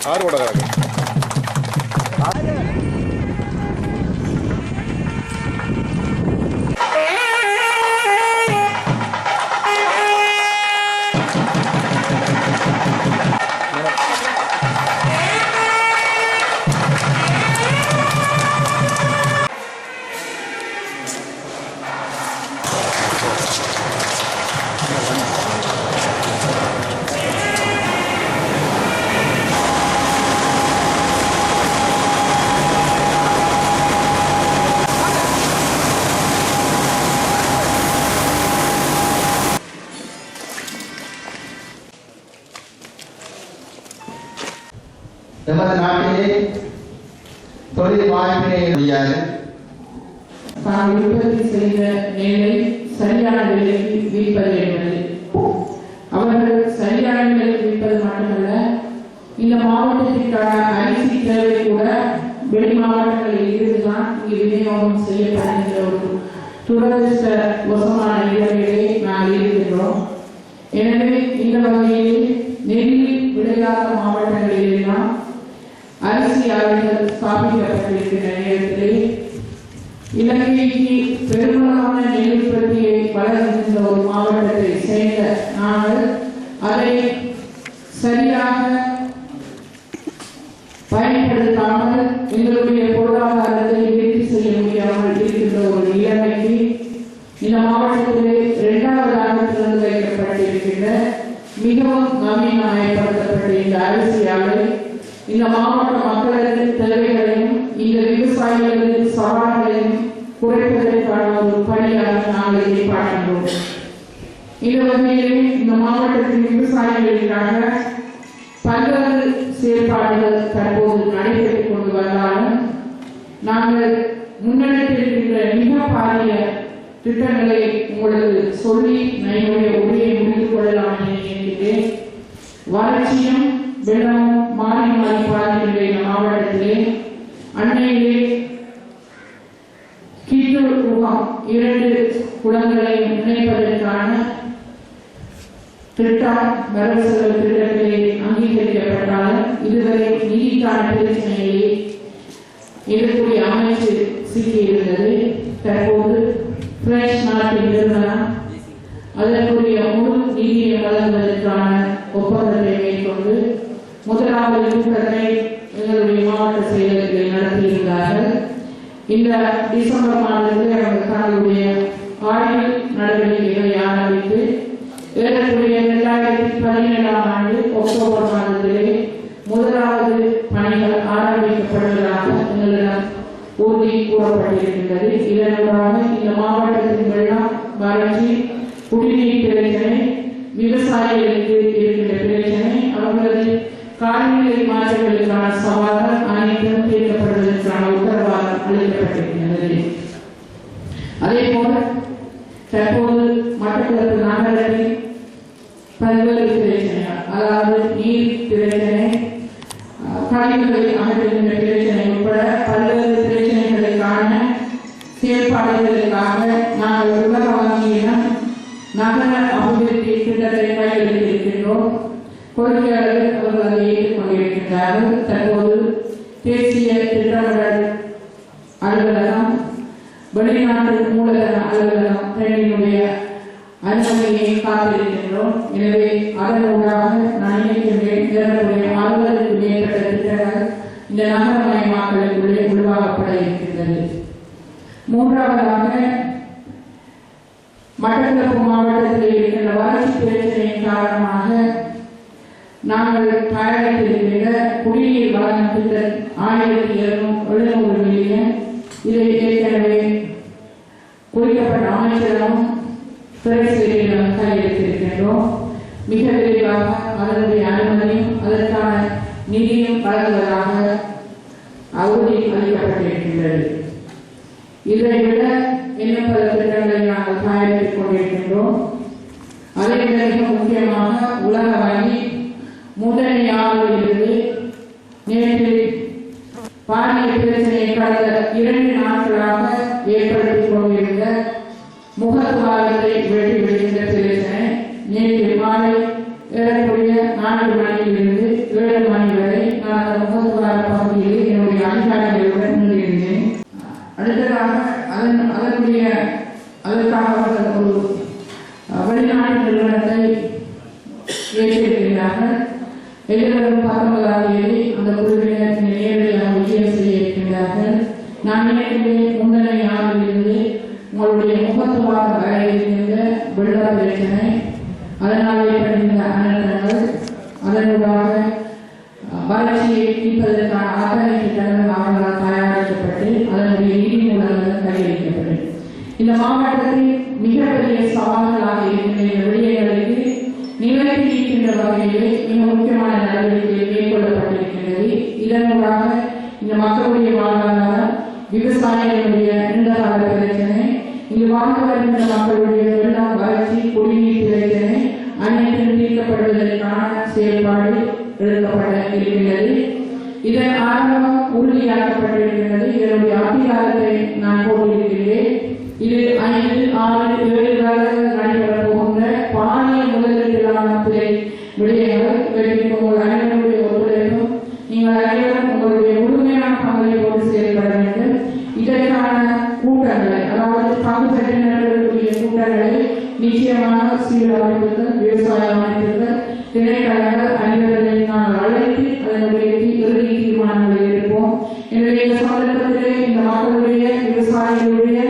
ஆறு கூட கிடக்கு. நமது நாட்டிலே தொழில் வாய்ப்பினை முடியாது. தான் உற்பத்தி செய்த நெல்லை சரியான விலைக்கு விற்பது என்பது. அவர்கள் சரியான விலைக்கு விற்பது மட்டுமல்ல, இந்த மாவட்டத்திற்கான அரிசி தேவை கூட வெளி மாவட்டங்களில் இருந்துதான் இங்கு விநியோகம் செய்யப்படுகின்ற ஒரு துரதிருஷ்டவசமான நிலையிலே நாங்கள் இருக்கின்றோம். எனவே இந்த வகையில் நெல்லில் விளையாத மாவட்டங்களிலெல்லாம் அரிசி ஆலைகள் ஸ்தாபிக்கப்பட்டிருக்கின்ற நேரத்திலே இலங்கைக்கு பெரும்பாலான நெல் உற்பத்தியை வளர்கின்ற ஒரு மாவட்டத்தை சேர்ந்த நாங்கள் அதை சரியாக பயன்படுத்தாமல் எங்களுடைய பொருளாதாரத்தை விருத்தி செய்ய முடியாமல் இருக்கின்ற ஒரு நிலைமைக்கு இந்த மாவட்டத்திலே 2வது ஆண்டிலிருந்து வைக்கப்பட்டிருக்கின்ற மிகவும் நவீனமயப்படுத்தப்பட்ட இந்த அரிசி ஆலை இந்த மாவட்ட மக்களது தேவைகளையும் இந்த விவசாயிகளது சவால்களையும் குறைப்பதற்கான ஒரு பணியாக நாங்கள் இதை பார்க்கின்றோம். இந்த வகையிலே இந்த மாவட்டத்தின் விவசாயிகளுக்காக பல்வேறு செயற்பாடுகள் தற்போது நடைபெற்றுக் கொண்டு வந்தாலும் நாங்கள் முன்னெடுத்திருக்கின்ற மிக பாரிய திட்டங்களை உங்களுக்கு சொல்லி என்னுடைய உரையை முடித்துக் கொள்ளலாம் என நினைக்கிறேன். வறட்சியும் வெள்ளமும் மாறி மாறி பாதிக்கின்ற இந்த மாவட்டத்திலே அண்மையிலே கீழூர் முகாம் 2 குளங்களை இணைப்பதற்கான திட்டம் வரவு செலவு திட்டத்திலே அங்கீகரிக்கப்பட்டாலும் இதுவரை நிதிக்கான பிரச்சனையை எதிர்கொள்ள அமைச்சு சிக்கியிருந்தது. தற்போது பிரெஞ்சு நாட்டின் நிறுவனம் அதற்குரிய முழு நிதியை வழங்குவதற்கான ஒப்பந்தத்தை மேற்கொண்டு 1வது கூட்டத்தை எங்களுடைய மாவட்ட செயலகத்தில் நடத்தியிருந்தார்கள். இந்த டிசம்பர் மாதத்தில் அவர்கள் தங்களுடைய ஆய்வு நடவடிக்கைகளை ஆரம்பித்து ஏறக்குறைய 2017ஆம் ஆண்டு அக்டோபர் மாதத்திலே 1வது பணிகள் ஆரம்பிக்கப்படுவதாக எங்களிடம் உறுதி கூறப்பட்டிருக்கின்றது. இதனூடாக இந்த மாவட்டத்தின் வெள்ளம், வறட்சி, குடிநீர் பிரச்சனை, விவசாயிகளுக்கு இருக்கின்ற பிரச்சனை, அவர்களது காலநிலை மாற்றங்களுக்கான சவால்கள் அனைத்தும் தீர்க்கப்படுவதற்கான உத்தரவாதம் அளிக்கப்பட்டிருக்கின்றது. அதேபோல தற்போது மட்டக்களப்பு நகரத்தில் பல்வேறு பிரச்சனைகள், அதாவது நீர் பிரச்சனை, கழிவுகளை அமைக்கின்ற பிரச்சனை உட்பட பல்வேறு பிரச்சனைகளுக்கான செயற்பாடுகளுக்காக நாங்கள் உலக வங்கியிடம் நகர அபிவிருத்தி திட்டத்தை கையெழுத்திருக்கின்றோம். கொள்கையாளர்கள் அவர்கள் அதை ஏற்றுக்கொண்டிருக்கின்றார்கள். தற்போது தேசிய திட்டமிடல் அலுவலகம், வெளிநாட்டு மூலதன அலுவலகம் இரண்டினுடைய அனுமதியை காத்திருக்கின்றோம். எனவே அதனூடாக நான் நினைக்கின்றேன் 60க்கும் மேற்பட்ட திட்டங்கள் இந்த நகரமயமாக்கலுக்குள்ளே உருவாக்கப்பட இருக்கின்றது. 3வதாக மட்டக்களப்பு மாவட்டத்தில் இருக்கின்ற வறட்சி பிரச்சனையின் காரணமாக நாங்கள் தயாரித்திருக்கின்ற குடிநீர் வழங்கும் திட்டம் 1700 மில்லியன். இதை ஏற்கனவே குறிக்கப்பட்ட அமைச்சரிடம் துறைசெயலிடம் கையெழுத்திருக்கின்றோம். மிக விரைவாக அதனுடைய அனுமதியும் அதற்கான நிதியும் வழங்குவதாக உறுதி அளிக்கப்பட்டிருக்கின்றது. இதைவிட இன்னும் பல திட்டங்களை நாங்கள் தயாரித்துக் கொண்டிருக்கின்றோம். அதைவிட மிக முக்கியமாக உலக வங்கி முதன்மையாளர்களிலிருந்து நேற்று பாரிய பிரச்சனையை கடந்த 2 நாட்களாக ஏற்படுத்திக் கொண்டிருந்த முகத்துவாரத்தை வெட்டி விடுகின்ற பிரச்சனை நேற்று மாலை மணியிலிருந்து 7 மணி வரை நான் அந்த முகத்துவார பகுதியில் என்னுடைய அதிகாரிகளுடன் நின்றிருந்தேன். அடுத்ததாக அதற்காக அவர்கள் ஒரு வெளிநாட்டு நிறுவனத்தை ஏற்றிருக்கிறார்கள். எதிர்வரும் 19ஆம் தேதி அந்த குழுவினர் நேரடியாக விஜயம் செய்ய இருக்கின்றார்கள். நான் நினைக்கிறேன் முன்னணி ஆண்டிலிருந்து உங்களுடைய முகத்துவார வரை இருக்கின்ற வெள்ள பிரச்சனை, அதனால் ஏற்படுகின்ற அனர்த்தங்கள், அதனூடாக வறட்சியை தீர்ப்பதற்கான அத்தனை திட்டங்கள் அவர்களால் தயாரிக்கப்பட்டு அதனுடைய நிதி மூலங்கள் கையளிக்கப்படும். இந்த மாவட்டத்தில் மிகப்பெரிய சவால்களாக இருக்கின்ற விடயங்களுக்கு நிவர்த்தி இருக்கின்ற வகையிலே மிக முக்கியமான நடவடிக்கைகள் மேற்கொள்ளப்பட்டிருக்கின்றது. இதனூடாக இந்த மக்களுடைய வாழ்வாதாரம், விவசாயிகளுடைய நீண்டகால பிரச்சனை, இங்கு வாழ்ந்து வருகின்ற மக்களுடைய வெள்ளம், வறட்சி, குடிநீர் பிரச்சனை அனைத்தும் தீர்க்கப்படுவதற்கான செயல்பாடு எடுக்கப்பட இருக்கின்றது. இதன் ஆரம்பம் உறுதியாக்கப்பட்டிருக்கின்றது. இதனுடைய அதிகாரத்தை நான் போட்டிருக்கிறேன். இது 5, 6, 7 வருடங்கள் நடைபெறப் போகின்ற பாரிய முதலீட்டிலான துறை விடயங்கள் உங்கள் அனைவருடைய ஒத்துழைப்பும் நீங்கள் அனைவரும் உங்களுடைய முழுமையான பங்களிப்போடு செயல்பட வேண்டும். இதற்கான கூட்டங்களை, அதாவது பங்கு பெற்றினர்களுடைய கூட்டங்களை நிச்சயமாக சீர அமைப்புகள், விவசாய அமைப்புகள், திணைக்களங்கள் அனைவரை நாங்கள் அழைத்து அதனுடைய இறுதி தீர்மானங்களை எடுப்போம். எனவே இந்த சந்தர்ப்பத்திலே இந்த மக்களுடைய, விவசாயிகளுடைய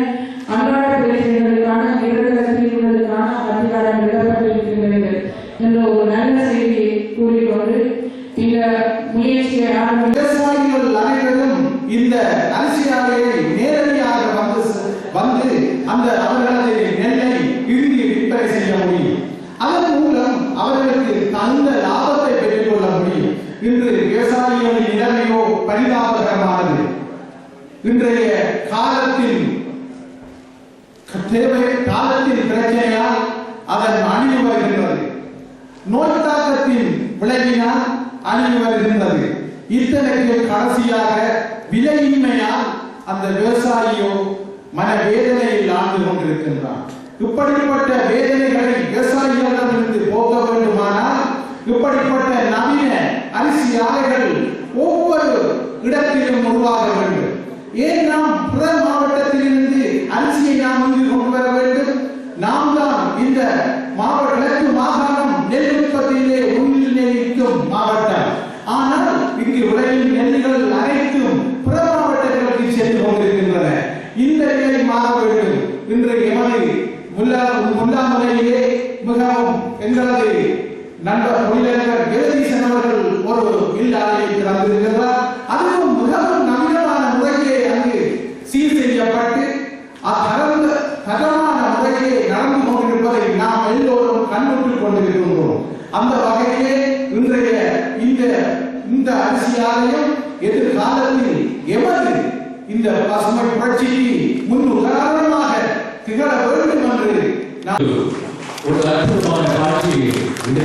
அன்றாட பிரச்சனைகளுக்கான நிரந்தர தீர்வுகளுக்கான அதிகாரம் விடப்பட்டிருக்கின்றது என்ற ஒரு நல்ல செய்தியை கூறிக்கொண்டு இந்த முயற்சியை விவசாயிகள் அனைவரும் இந்த அரிசி ஆலையை நேரடியாக வந்து அந்த அவர்களது நெல்லை இறுதி விற்பனை செய்ய முடியும். அதன் மூலம் அவர்களுக்கு தகுந்த லாபத்தை பெற்றுக் கொள்ள முடியும். இன்று விவசாயிகளின் நிலைமையோ பரிதாபகரமானது. இன்றைய காலத்தின் பிரச்சனையால் அதன் அழிவு வருகின்றது. நோய் தாக்கத்தின் விளைவினால் அழிவு வருகின்றது. இத்தனைக்கு கடைசியாக விலையின்மையால் அந்த விவசாயியோ மனவேதனையில் ஆழ்ந்து கொண்டிருக்கின்றார். இப்படிப்பட்ட வேதனைகளை விவசாயிகளிடமிருந்து போக்க வேண்டுமானால் இப்படிப்பட்ட நவீன அரிசி ஆலைகள் ஒவ்வொரு இடத்திலும் உருவாக வேண்டும். ஏன் நாம் பிற மாவட்டத்திலிருந்து அரிசியை நாம் இங்கு கொண்டு வர வேண்டும்? நாம் தான் இந்த கிழக்கு மாகாணம் நெல் உற்பத்தியிலே முன்னிலைக்கும் மாவட்டம். ஆனால் இங்கு விளையும் நெல்லுகள் அனைத்தும் பிற மாவட்டங்களுக்கு சென்று கொண்டிருக்கின்றன. இந்த நிலை மாற வேண்டும். இன்று எமது முல்லாமலையிலே மிகவும் எங்களது நண்பர் தொழிலதிபர் ஜெகதீசன் அவர்கள் ஒரு மில் ஆலையை திறந்திருக்கிறார். அதுவும் மிகவும் நவீனமான முறையிலே அங்கு சீர் செய்யப்பட்டு தரமான முறையிலே நடந்து கொண்டிருப்பதை நாம் எல்லோரும் கண்ணுற்றுக் கொண்டிருக்கின்றோம். அந்த வகையிலே இன்றைய இந்த அரிசி ஆலயம் எதிர்காலத்தில் எமது இந்த பசுமை புரட்சிக்கு முன் உதாரணமாக திகழ வேண்டும் என்று ஒரு அற்புதமான காட்சி இந்த